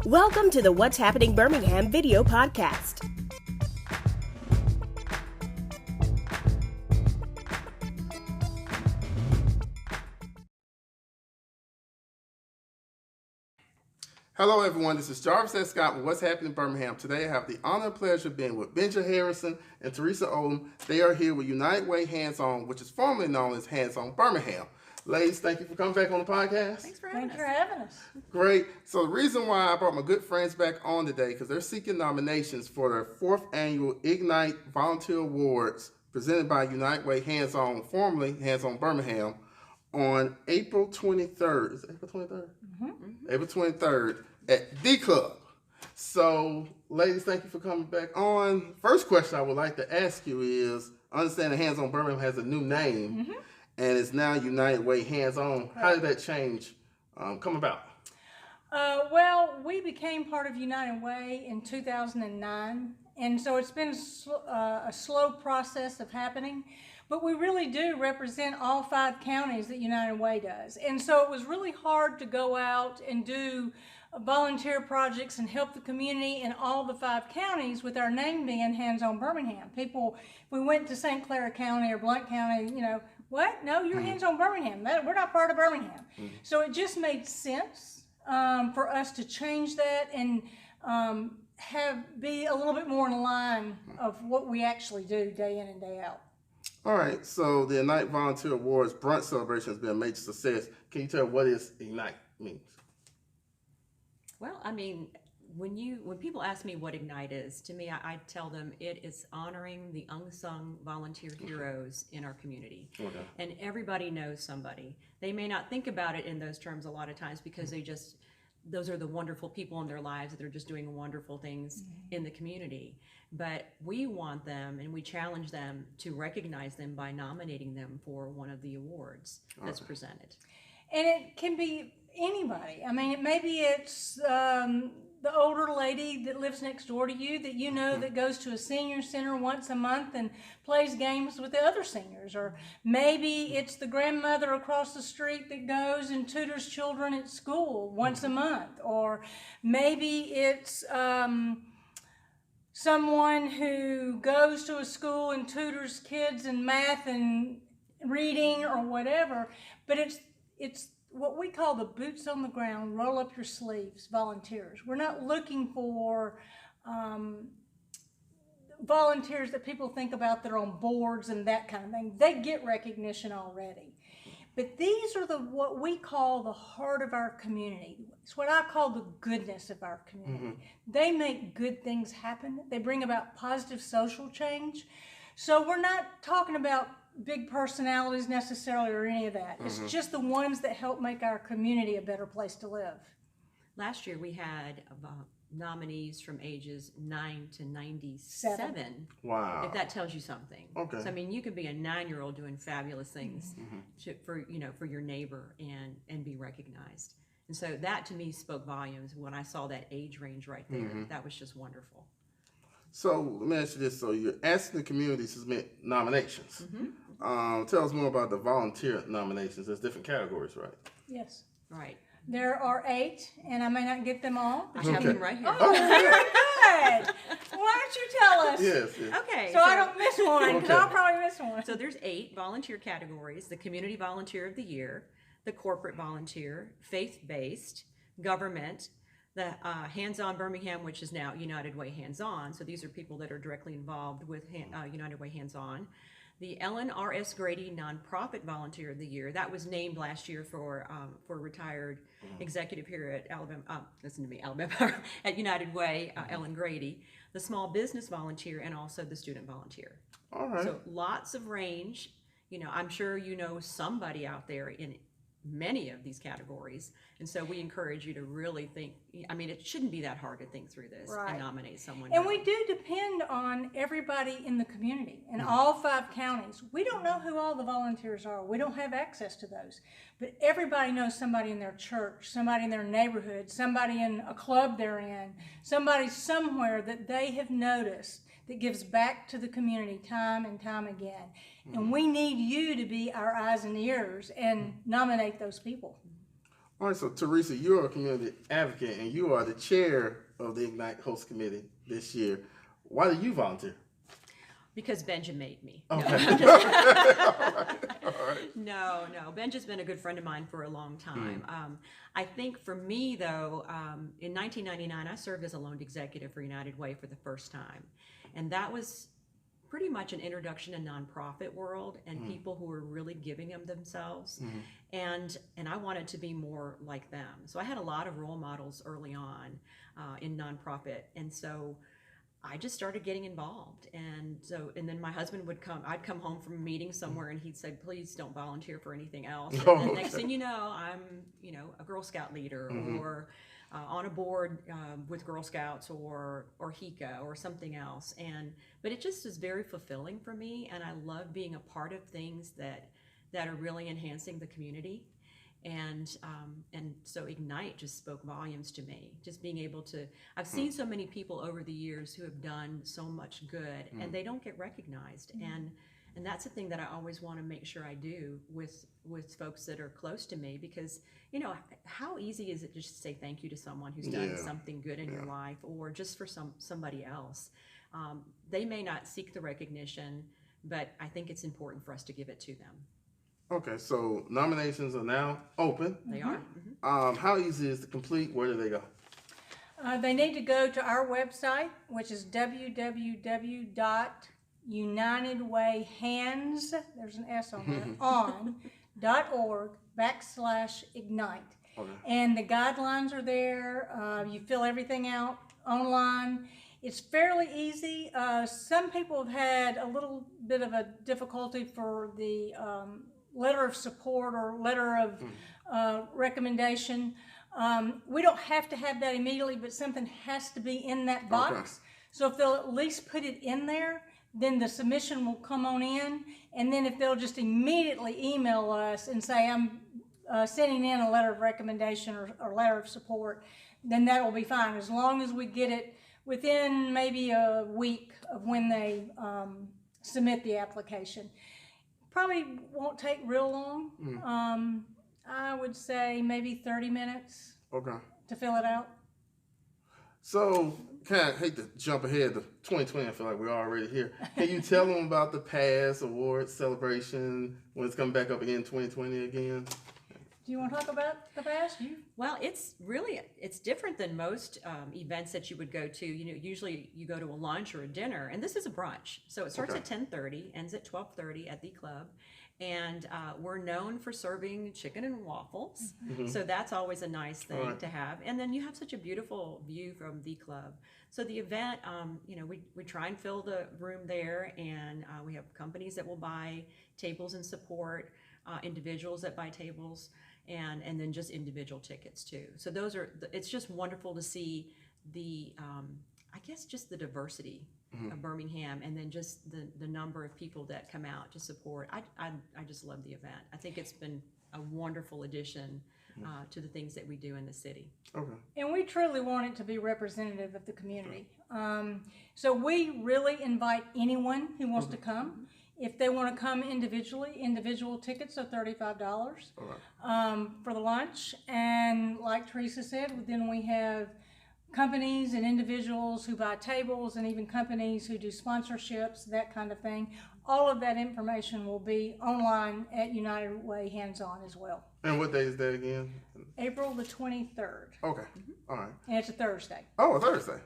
Welcome to the What's Happening Birmingham video podcast. Hello everyone, this is Jarvis S. Scott with What's Happening Birmingham. Today I have the honor and pleasure of being with Benga Harrison and Teresa Odom. They are here with United Way Hands On, which is formerly known as Hands On Birmingham. Ladies, thank you for coming back on the podcast. Thanks for having us. Great. So the reason why I brought my good friends back on today, because they're seeking nominations for their 4th annual Ignite Volunteer Awards presented by United Way Hands On, formerly Hands On Birmingham, on April 23rd. Is it April 23rd? Mm-hmm. April 23rd at the club. So, ladies, thank you for coming back on. First question I would like to ask you is, I understand that Hands On Birmingham has a new name, and it's now United Way Hands On. How did that change come about? Well, we became part of United Way in 2009, and so it's been a slow process of happening. But we really do represent all 5 counties that United Way does. And so it was really hard to go out and do volunteer projects and help the community in all the 5 counties with our name being Hands On Birmingham. People, if we went to St. Clair County or Blount County, what? No, you're Hands On Birmingham. We're not part of Birmingham. So it just made sense for us to change that and be a little bit more in line of what we actually do day in and day out. All right, so the Ignite Volunteer Awards brunch celebration has been a major success. Can you tell what is Ignite means? Well, I mean, when people ask me what Ignite is, to me, I tell them it is honoring the unsung volunteer heroes in our community. Okay. And everybody knows somebody. They may not think about it in those terms a lot of times because those are the wonderful people in their lives that they're just doing wonderful things in the community. But we want them and we challenge them to recognize them by nominating them for one of the awards that's presented. And it can be anybody. I mean, maybe it's the older lady that lives next door to you that that goes to a senior center once a month and plays games with the other seniors. Or maybe it's the grandmother across the street that goes and tutors children at school once a month. Or maybe it's someone who goes to a school and tutors kids in math and reading or whatever. But it's what we call the boots on the ground, roll up your sleeves volunteers. We're not looking for volunteers that people think about that are on boards and that kind of thing. They get recognition already. But these are what we call the heart of our community. It's what I call the goodness of our community. They make good things happen. They bring about positive social change. So we're not talking about big personalities necessarily or any of that. It's just the ones that help make our community a better place to live. Last year we had nominees from ages 9 to 97. Wow. If that tells you something. Okay. So I mean, you could be a 9-year-old doing fabulous things for your neighbor and be recognized. And so that to me spoke volumes when I saw that age range right there. That was just wonderful. So let me ask you this. So you're asking the community to submit nominations. Tell us more about the volunteer nominations. There's different categories, right? Yes. Right. There are 8, and I may not get them all. I have them right here. Oh, very good. Why don't you tell us? Yes. Okay. So I don't miss one, because I'll probably miss one. So there's 8 volunteer categories: the Community Volunteer of the Year, the Corporate Volunteer, Faith-Based, Government, the Hands On Birmingham, which is now United Way Hands On. So these are people that are directly involved with United Way Hands On. The Ellen R.S. Grady Nonprofit Volunteer of the Year, that was named last year for retired executive here at Alabama, at United Way, Ellen Grady. The Small Business Volunteer, and also the Student Volunteer. All right. So lots of range. I'm sure somebody out there in many of these categories, and so we encourage you to really think. I mean, it shouldn't be that hard to think through this and nominate someone. And we do depend on everybody in the community in all 5 counties. We don't know who all the volunteers are. We don't have access to those, but everybody knows somebody in their church, somebody in their neighborhood, somebody in a club they're in, somebody somewhere that they have noticed that gives back to the community time and time again. And we need you to be our eyes and ears and nominate those people. All right, so Teresa, you're a community advocate and you are the chair of the Ignite Host Committee this year. Why did you volunteer? Because Benja made me. Okay. No, all right. No. Benja's been a good friend of mine for a long time. I think for me, though, in 1999, I served as a loan executive for United Way for the first time. And that was pretty much an introduction to nonprofit world and people who were really giving of themselves. And I wanted to be more like them. So I had a lot of role models early on in nonprofit. And so I just started getting involved. And then my husband would come, I'd come home from a meeting somewhere and he'd say, please don't volunteer for anything else. And then next thing you know, I'm, a Girl Scout leader or on a board with Girl Scouts or HICA or something else. But it just is very fulfilling for me. And I love being a part of things that are really enhancing the community. And so Ignite just spoke volumes to me, just being able to, I've seen so many people over the years who have done so much good and they don't get recognized. And that's the thing that I always want to make sure I do with folks that are close to me, because, how easy is it just to say thank you to someone who's done something good in your life, or just for somebody else. They may not seek the recognition, but I think it's important for us to give it to them. Okay, so nominations are now open. They are. How easy is it to complete? Where do they go? They need to go to our website, which is www.unitedwayhands, there's an S on there, .org/ignite. Okay. And the guidelines are there. You fill everything out online. It's fairly easy. Some people have had a little bit of a difficulty for the letter of support or letter of recommendation. We don't have to have that immediately, but something has to be in that box. Okay. So if they'll at least put it in there, then the submission will come on in. And then if they'll just immediately email us and say, I'm sending in a letter of recommendation or letter of support, then that will be fine, as long as we get it within maybe a week of when they submit the application. Probably won't take real long. I would say maybe 30 minutes to fill it out. So, kind of hate to jump ahead to 2020. I feel like we're already here. Can you tell them about the past awards celebration when it's coming back up again in 2020 again? Do you want to talk about the past? Well, it's different than most events that you would go to. Usually you go to a lunch or a dinner, and this is a brunch. So it starts at 10:30, ends at 12:30 at the club. And we're known for serving chicken and waffles. So that's always a nice thing to have. And then you have such a beautiful view from the club. So the event, we try and fill the room there, and we have companies that will buy tables and support individuals that buy tables, and then just individual tickets too. So it's just wonderful to see the, I guess, just the diversity of Birmingham, and then just the number of people that come out to support. I just love the event. I think it's been a wonderful addition to the things that we do in the city. Okay. And we truly want it to be representative of the community. So we really invite anyone who wants to come. If they want to come individually, individual tickets are $35 for the lunch. And like Teresa said, then we have companies and individuals who buy tables, and even companies who do sponsorships, that kind of thing. All of that information will be online at United Way Hands-On as well. And what day is that again? April the 23rd. Okay. All right. And it's a Thursday. Oh, a Thursday.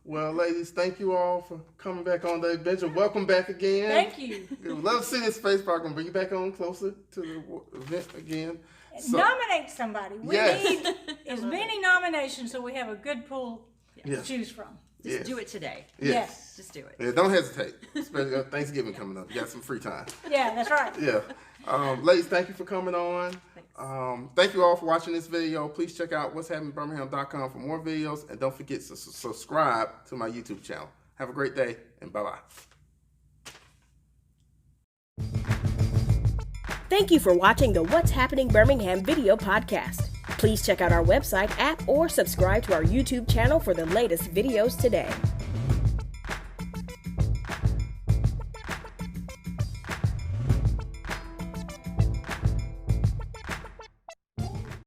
Well, ladies, thank you all for coming back on today. Benja, welcome back again. Thank you. We'd love to see this space. We're going to bring you back on closer to the event again. So, nominate somebody. We need as many nominations so we have a good pool to choose from. Just do it today. Yes. Just do it. Yeah, don't hesitate. Especially Thanksgiving coming up. You got some free time. Yeah, that's right. Yeah. Ladies, thank you for coming on. Thank you all for watching this video. Please check out what'shappenedbirmingham.com for more videos. And don't forget to subscribe to my YouTube channel. Have a great day, and bye-bye. Thank you for watching the What's Happening Birmingham video podcast. Please check out our website, app, or subscribe to our YouTube channel for the latest videos today.